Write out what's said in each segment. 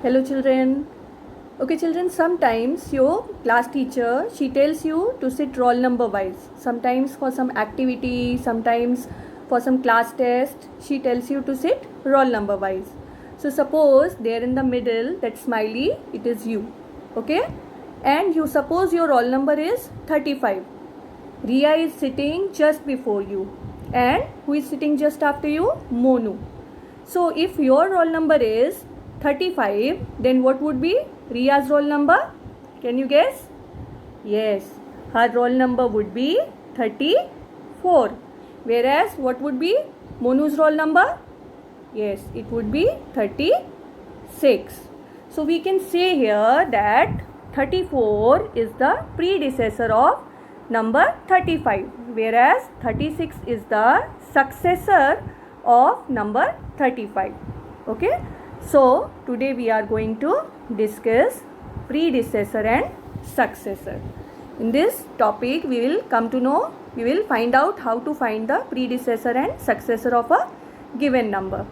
Hello children. Okay children, sometimes your class teacher, she tells you to sit roll number wise. Sometimes for some activity, sometimes for some class test, she tells you to sit roll number wise. So suppose there in the middle, that smiley, it is you. Okay? And you suppose your roll number is 35. Ria is sitting just before you. And who is sitting just after you? Monu. So if your roll number is 35, then what would be Ria's roll number? Can you guess? Yes, her roll number would be 34. Whereas what would be Monu's roll number? Yes, it would be 36. So we can say here that 34 is the predecessor of number 35, whereas 36 is the successor of number 35. Okay. So today we are going to discuss predecessor and successor. In this topic we will find out how to find the predecessor and successor of a given number.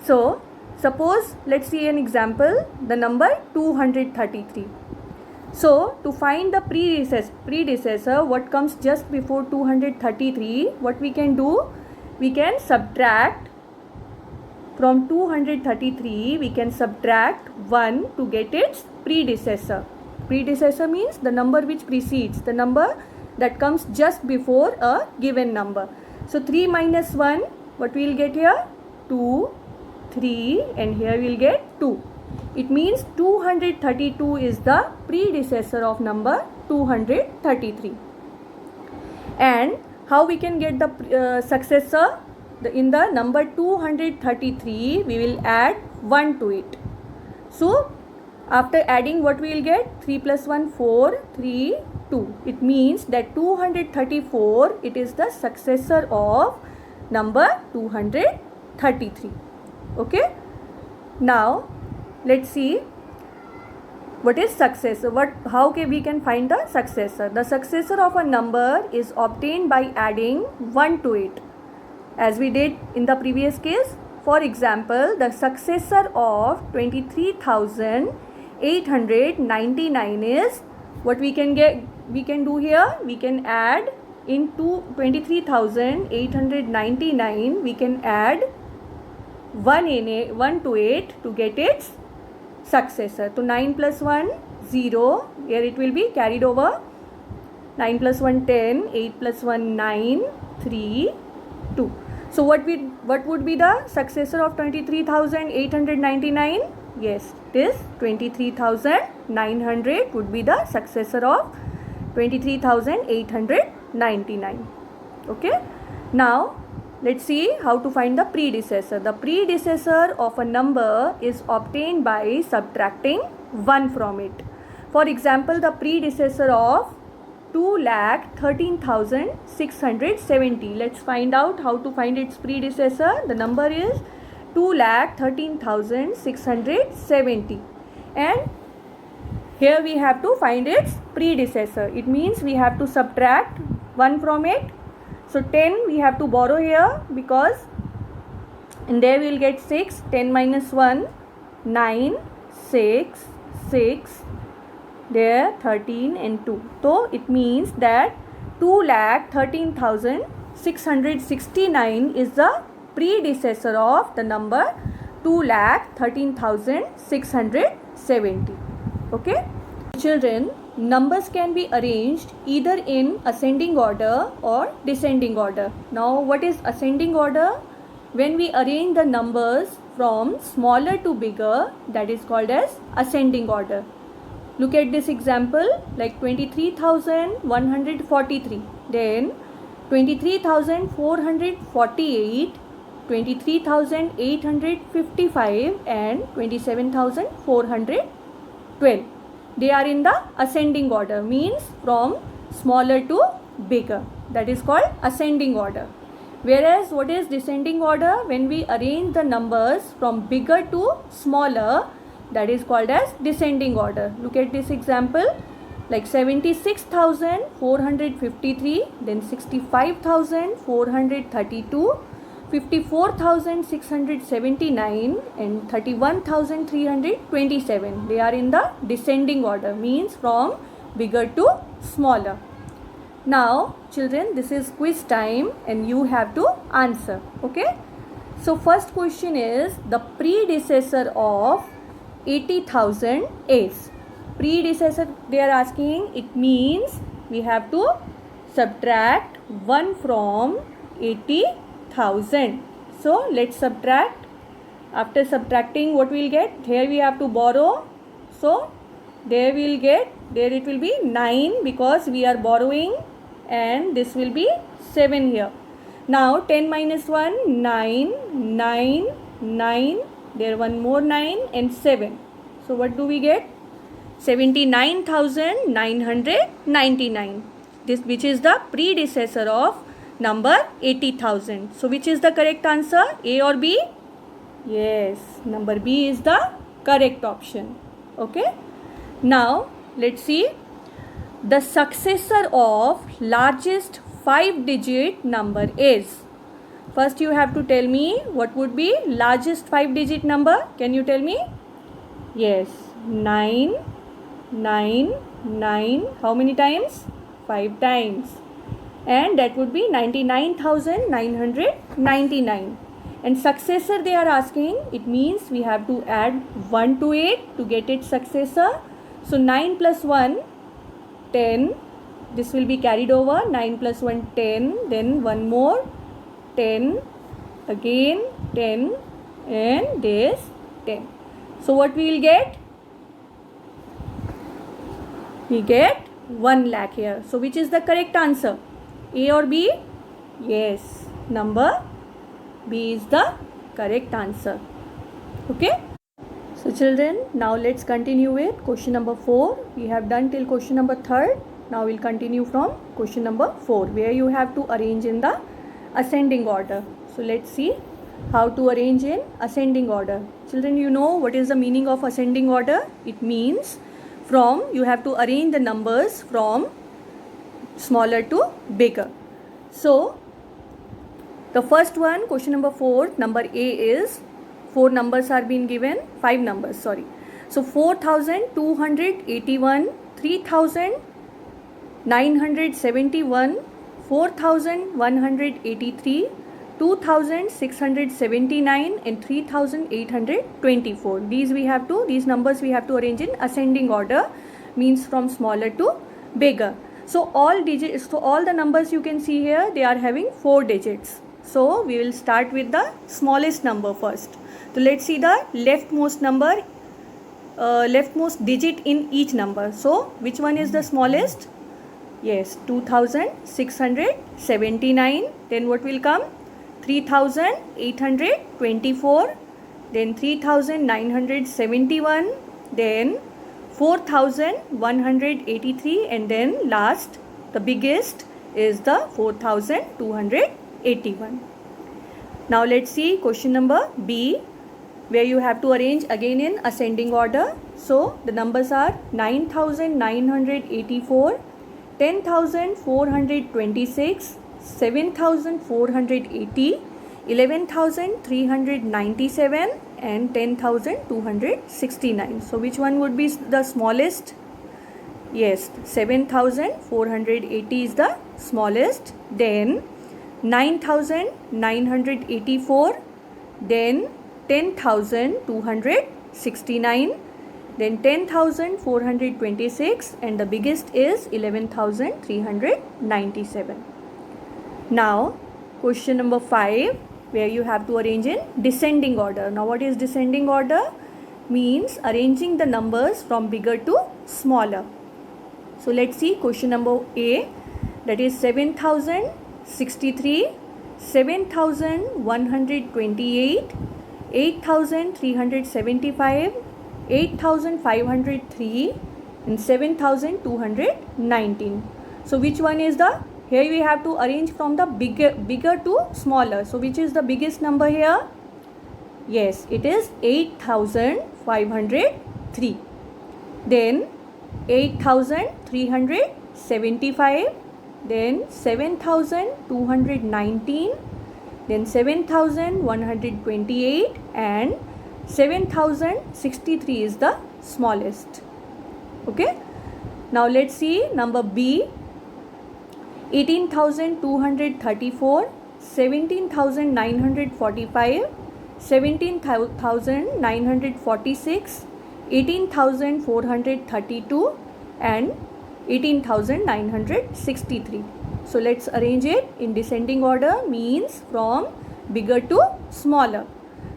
So suppose, let's see an example, the number 233. So to find the predecessor, what comes just before 233, what we can do? We can subtract from 233, we can subtract 1 to get its predecessor. Predecessor means the number which precedes, the number that comes just before a given number. So 3 minus 1, what we will get here? 2, 3, and here we will get 2. It means 232 is the predecessor of number 233. And how we can get the successor? In the number 233, we will add 1 to it. So after adding, what we will get? 3 plus 1, 4, 3, 2. It means that 234, it is the successor of number 233. Okay. Now let's see what is successor. How we can find the successor? The successor of a number is obtained by adding 1 to it, as we did in the previous case. For example, the successor of 23,899 is what we can get. We can do here, we can add into 23,899, we can add 1 to it to get its successor. So 9 plus 1, 0, here it will be carried over. 9 plus 1, 10, 8 plus 1, 9, 3, 2. So what would be the successor of 23,899? Yes, it is 23,900 would be the successor of 23,899. Okay. Now let's see how to find the predecessor. The predecessor of a number is obtained by subtracting 1 from it. For example, the predecessor of 2,13,670. Let's find out how to find its predecessor. The number is 2,13,670, and here we have to find its predecessor. It means we have to subtract 1 from it. So 10 we have to borrow here, because in there we will get 6. 10 minus 1, 9, 6, 6. There 13 and 2. So it means that 2,13,669 is the predecessor of the number 2,13,670. Okay. Children, numbers can be arranged either in ascending order or descending order. Now what is ascending order? When we arrange the numbers from smaller to bigger, that is called as ascending order. Look at this example, like 23,143, then 23,448, 23,855 and 27,412. They are in the ascending order, means from smaller to bigger. That is called ascending order. Whereas what is descending order? When we arrange the numbers from bigger to smaller, that is called as descending order. Look at this example, like 76,453, then 65,432, 54,679 and 31,327. They are in the descending order, means from bigger to smaller. Now children, this is quiz time and you have to answer. Okay. So first question is the predecessor of 80,000 is. Predecessor they are asking, it means we have to subtract 1 from 80,000. So let's subtract. After subtracting, what we'll get? Here we have to borrow. So there we'll get, there it will be 9 because we are borrowing, and this will be 7 here. Now 10 minus 1, 9, 9, 9, there one more 9 and 7. So what do we get? 79,999. This which is the predecessor of number 80,000. So which is the correct answer? A or B? Yes, number B is the correct option. Okay. Now let's see. The successor of largest 5-digit number is. First you have to tell me what would be largest 5-digit number. Can you tell me? Yes, 9, 9, 9. How many times? 5 times. And that would be 99,999. And successor they are asking, it means we have to add 1 to it to get its successor. So 9 plus 1, 10. This will be carried over. 9 plus 1, 10. Then one more, 10. Again 10. And this 10. So what we will get? We get 1 lakh here. So which is the correct answer? A or B? Yes, number B is the correct answer. Okay. So children, now let's continue with question number 4. We have done till question number 3rd. Now we'll continue from question number 4, where you have to arrange in the ascending order. So let's see how to arrange in ascending order. Children, you know what is the meaning of ascending order? It means from, you have to arrange the numbers from smaller to bigger. So the first one, question number 4, number A is, 4 numbers are being given, 5 numbers, sorry. So 4,281, 3,971, 4,183, 2,679 and 3,824. These numbers we have to arrange in ascending order, means from smaller to bigger. So all the numbers you can see here, they are having 4 digits. So we will start with the smallest number first. So let's see the leftmost number, leftmost digit in each number. So which one is the smallest? Yes, 2,679. Then what will come? 3,824. Then 3,971. Then 4,183. And then last, the biggest is the 4,281. Now let's see question number B, where you have to arrange again in ascending order. So the numbers are 9,984, 10,426, 7,480, 11,397 and 10,269. So which one would be the smallest? Yes, 7,480 is the smallest. Then 9,984, then 10,269, then 10,426 and the biggest is 11,397. Now question number 5, where you have to arrange in descending order. Now what is descending order? Means arranging the numbers from bigger to smaller. So let's see question number A, that is 7,063, 7,128, 8,375, 8,503 and 7,219. So which one is the, here we have to arrange from the bigger to smaller. So which is the biggest number here? Yes, it is 8,503. Then 8,375, then 7,219, then 7128, and 7063 is the smallest. Okay, now let's see number B. 18,234, 17,945, 17,946, 18,432, and 18,963. So let's arrange it in descending order, means from bigger to smaller.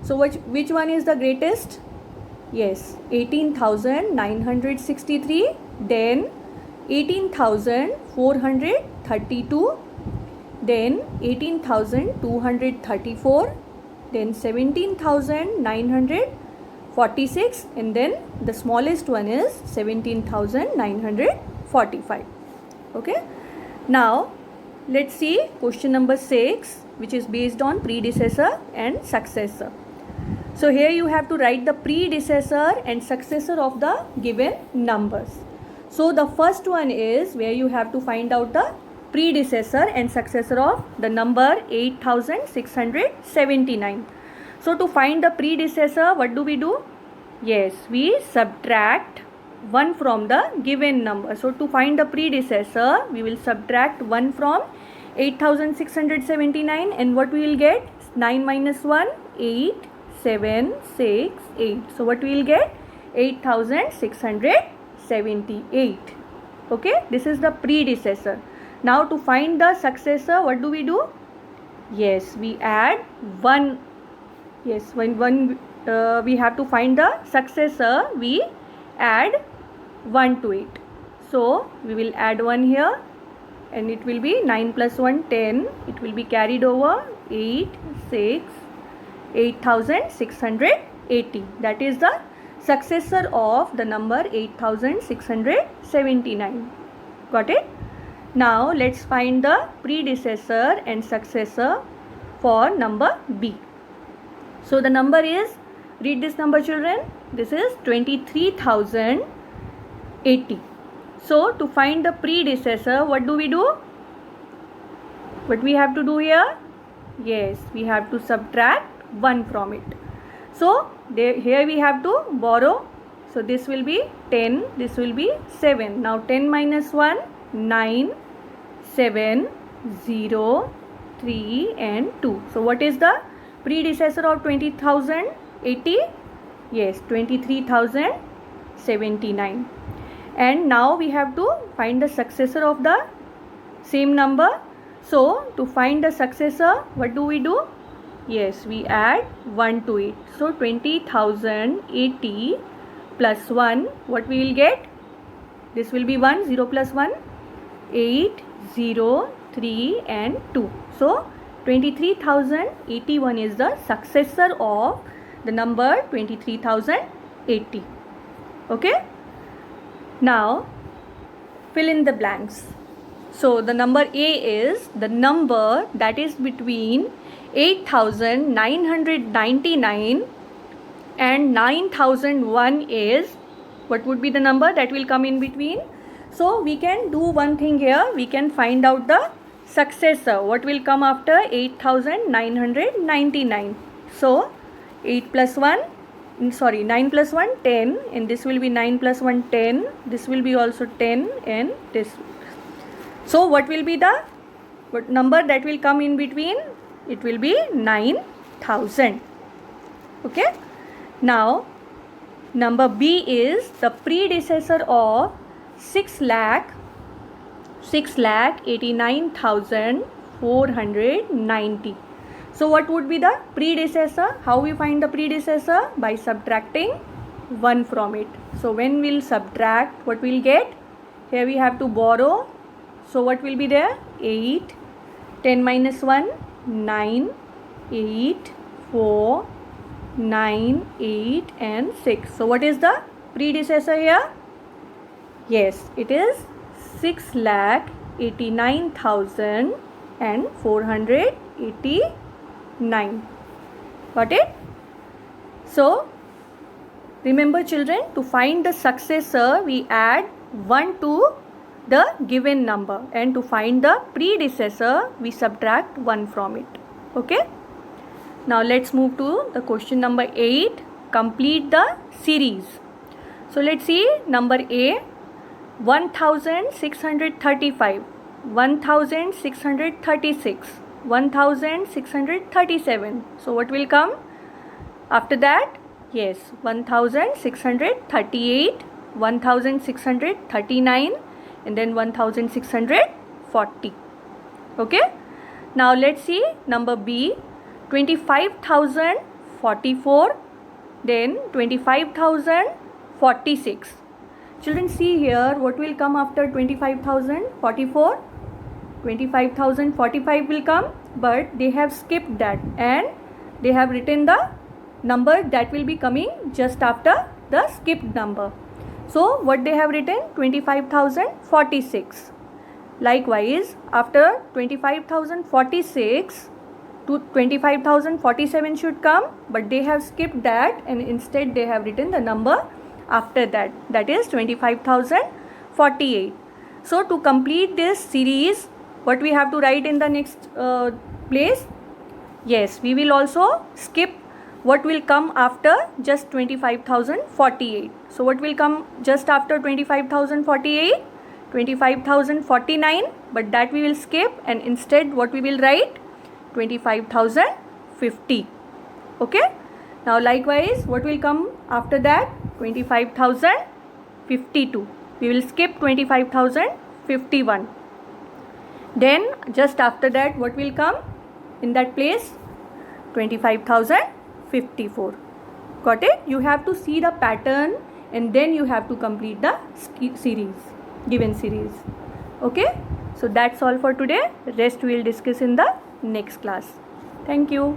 So which one is the greatest? Yes, 18,963, then 18,432, then 18,234, then 17,946, and then the smallest one is 17,945. Okay, now let's see question number 6, which is based on predecessor and successor. So here you have to write the predecessor and successor of the given numbers. So the first one is where you have to find out the predecessor and successor of the number 8679. So to find the predecessor, what do we do? Yes, we subtract 1 from the given number. So to find the predecessor, we will subtract 1 from 8679, and what we will get? 9 minus 1, 8, 7, 6, 8. So what we will get? 8678. Okay, this is the predecessor. Now to find the successor, what do we do? Yes, we add 1. Yes, when we have to find the successor, we add 1 to it. So we will add 1 here, and it will be 9 plus 1, 10. It will be carried over 8, 6, 8680. That is the successor of the number 8679. Got it? Now let's find the predecessor and successor for number B. So the number is, read this number children, this is 23,080. So to find the predecessor, what do we do? What we have to do here? Yes, we have to subtract 1 from it. So here we have to borrow. So this will be 10, this will be 7. Now 10 minus 1, 9, 7, 0, 3 and 2. So what is the predecessor of 20,080? Yes, 23,079. And now we have to find the successor of the same number. So to find the successor, what do we do? Yes, we add 1 to it. So 20,080 plus 1, what we will get? This will be 1, 0 plus 1, 8, 0, 3 and 2. So 23,081 is the successor of the number 23,080. Okay? Now fill in the blanks. So the number A is the number that is between 8,999 and 9,001 is, what would be the number that will come in between? So we can do one thing here, we can find out the successor. What will come after 8,999? So 8 plus 1, 9 plus 1, 10, and this will be 9 plus 1, 10. This will be also 10, and this. So what will be the number that will come in between? It will be 9,000. Okay. Now number B is the predecessor of 6,89,490. So what would be the predecessor? How we find the predecessor? By subtracting 1 from it. So when we'll subtract, what we'll get? Here we have to borrow. So what will be there? 8, 10 minus 1, 9, 8, 4, 9, 8 and 6. So what is the predecessor here? Yes, it is 6,89,489. Got it? So remember children, to find the successor we add 1 to the given number, and to find the predecessor we subtract 1 from it. Okay? Now let's move to the question number 8. Complete the series. So let's see number A, 1635, 1636, 1637. So what will come after that? Yes, 1638, 1639, and then 1640. Okay. Now let's see number B, 25,044, then 25,046. Children, see here what will come after 25,044. 25,045 will come, but they have skipped that and they have written the number that will be coming just after the skipped number. So what they have written? 25,046. Likewise, after 25,046 to 25,047 should come, but they have skipped that and instead they have written the number after that, that is 25,048. So to complete this series, what we have to write in the next place? Yes, we will also skip what will come after just 25,048. So what will come just after 25,048? 25,049, but that we will skip and instead what we will write? 25,050. Okay. Now likewise, what will come after that? 25,052. We will skip 25,051. Then just after that, what will come in that place? 25,054. Got it? You have to see the pattern and then you have to complete the series, given series. Okay. So that's all for today. Rest we will discuss in the next class. Thank you.